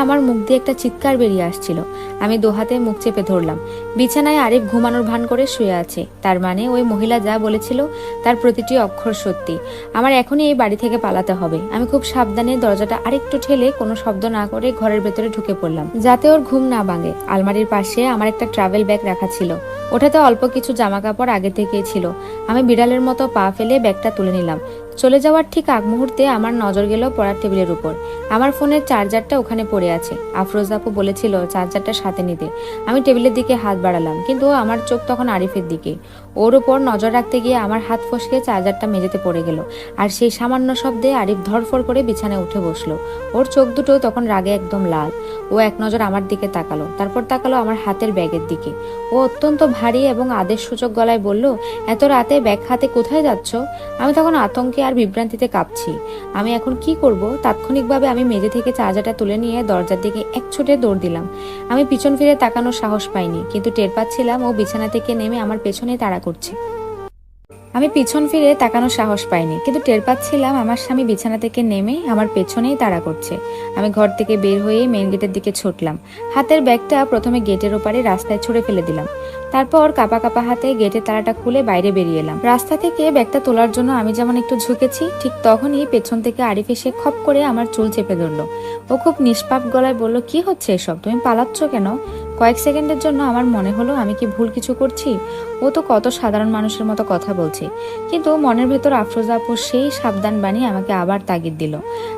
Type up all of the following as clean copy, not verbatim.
আমার মুখ দিয়ে একটা চিৎকার বেরিয়ে আসছিল। আমি দোহাতে মুখ চেপে ধরলাম। বিছানায় আরিফ ঘুমানোর ভান করে শুয়ে আছে। তার মানে ওই মহিলা যা বলেছিল তার প্রতিটি অক্ষর সত্যি। আমার এখনই এই বাড়ি থেকে পালাতে হবে। আমি খুব সাবধানে দরজাটা আরেকটু ঠেলে কোনো শব্দ না করে ঘরের ভেতরে ঢুকে পড়লাম, যাতে ওর ঘুম না ভাঙে। আলমারির পাশে আমার একটা ট্রাভেল ব্যাগ রাখা ছিল, ওটাতে অল্প কিছু জামা কাপড় আগে থেকেই ছিল। আমি বিড়ালের মতো পা ফেলে ব্যাগটা তুলে নিলাম। চলে যাওয়ার ঠিক আগ মুহূর্তে আমার নজর গেল পড়ার টেবিলের উপর। আমার ফোনের চার্জারটা ওখানে পড়ে আছে। আফরোজ আপু বলেছিল চার্জারটা সাথে নিতে। আমি টেবিলের দিকে হাত বাড়ালাম, কিন্তু আমার চোখ তখন আরিফের দিকে। ওর উপর নজর রাখতে গিয়ে আমার হাত ফসকে চার্জারটা মেঝেতে পড়ে গেল। আর সেই সামান্য শব্দে আরিফ ধরফর করে বিছানায় উঠে বসলো। ওর চোখ দুটো তখন রাগে একদম লাল। ও এক নজর আমার দিকে তাকালো, তারপর তাকালো আমার হাতের ব্যাগের দিকে। ও অত্যন্ত ভারী এবং আদেশসূচক গলায় বলল, এত রাতে ব্যাগ হাতে কোথায় যাচ্ছ? আমি তখন আতঙ্কে আর বিভ্রান্তিতে কাঁপছি। আমি এখন কি করব? তাৎক্ষণিকভাবে আমি মেঝে থেকে চার্জারটা তুলে নিয়ে দরজার দিকে এক ছুটে দৌড় দিলাম। আমি পিছন ফিরে তাকানোর সাহস পাইনি, কিন্তু টের পাচ্ছিলাম ও বিছানা থেকে নেমে আমার পেছনে তাড়া করছে। আমি পিছন ফিরে তাকানোর সাহস পাইনি, কিন্তু টের পাচ্ছিলাম আমার স্বামী বিছানা থেকে নেমে আমার পেছনেই তাড়া করছে। আমি ঘর থেকে বের হয়ে মেইন গেটের দিকে ছুটলাম। হাতের ব্যাগটা প্রথমে গেটের ওপারে রাস্তায় ছুঁড়ে ফেলে দিলাম। তারপর কাপা কাপা হাতে গেটের তালাটা খুলে বাইরে বেরিয়ে এলাম। রাস্তা থেকে ব্যাগটা তোলার জন্য আমি যেমন একটু ঝুঁকেছি, ঠিক তখনই পেছন থেকে আরিফ এসে খপ করে আমার চুল চেপে ধরলো। ও খুব নিষ্পাপ গলায় বলল, কি হচ্ছে এসব? তুমি পালাচ্ছ কেন? কয়েক সেকেন্ডের জন্য আমার মনে হলো আমি কি ভুল কিছু করছি। ও তো কত সাধারণ মানুষের মতো কথা বলছে, কিন্তু মনের ভেতর আফরোজা আপু সেই সাবধান বাণী আমাকে আবার তাগিদ দিল।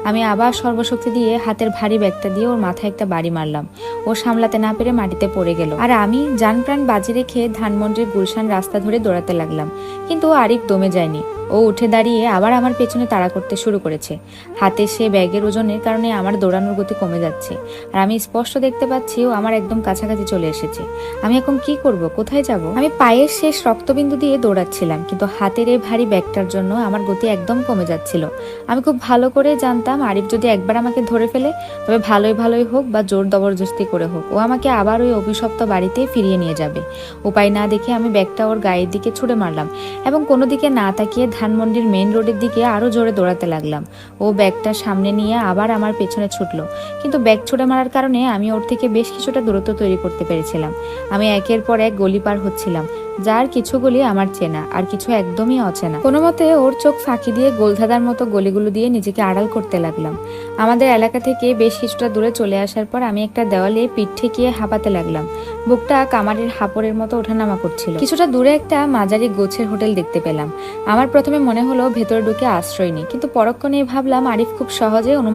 আমি আবার সর্বশক্তি দিয়ে হাতের ভারী ব্যাগটা দিয়ে ওর মাথায় একটা বাড়ি মারলাম। ও সামলাতে না পেরে মাটিতে পড়ে গেল। আর আমি জান প্রাণ বাজি রেখে ধানমন্ডির গুলশান রাস্তা ধরে দৌড়াতে লাগলাম। কিন্তু আরিফ দমে যায়নি। ও উঠে দাঁড়িয়ে আবার আমার পেছনে তাড়া করতে শুরু করেছে। হাতে সে ব্যাগের ওজনের কারণে আমার দৌড়ানোর গতি কমে যাচ্ছে। আর আমি স্পষ্ট দেখতে পাচ্ছি ও আমার একদম কাছাকাছি চলে এসেছে। আমি এখন কি করব? কোথায় যাব? আমি পায়ের শেষ রক্তবিন্দু দিয়ে দৌড়াচ্ছিলাম, কিন্তু হাতের এই ভারী ব্যাগটার জন্য আমার গতি একদম কমে যাচ্ছিল। আমি খুব ভালো করে জানতাম আরিফ যদি একবার আমাকে ধরে ফেলে, তবে ভালোই হোক বা জোর জবরদস্তি করে হোক, ও আমাকে আবার ওই অভিশপ্ত বাড়িতে ফিরিয়ে নিয়ে যাবে। উপায় না দেখে আমি ব্যাগটা ওর গায়ের দিকে ছুঁড়ে মারলাম এবং কোনো দিকে না তাকিয়ে ধানমন্ডির মেইন রোডের দিকে আরো জোরে দৌড়াতে লাগলাম। ও ব্যাগটা সামনে নিয়ে আবার আমার পেছনে ছুটলো, কিন্তু ব্যাগ ছুড়ে মারার কারণে আমি ওর থেকে বেশ কিছুটা দূরত্ব তৈরি করতে পেরেছিলাম। আমি একের পর এক গলি পার হচ্ছিলাম, যার কিছু গলি আমার চেনা আর কিছু একদমই অচেনা। কোনো মতে ওর চোখ ফাঁকি দিয়ে গোলধাঁধার মতো গলিগুলো দিয়ে নিজেকে আড়াল করতে লাগলাম। আমাদের এলাকা থেকে বেশ কিছুটা দূরে চলে আসার পর আমি একটা দেওয়ালে পিঠ ঠেকিয়ে হাঁপাতে লাগলাম। বুকটা কামারের হাঁপড়ের মতো ওঠানামা করছিল। কিছুটা দূরে একটা মাঝারি গোছের হোটেল দেখতে পেলাম। আমার প্রথমে মনে হলো ভেতরে ঢুকে আশ্রয় নিই, কিন্তু পরক্ষণেই ভাবলাম আরিফ খুব সহজে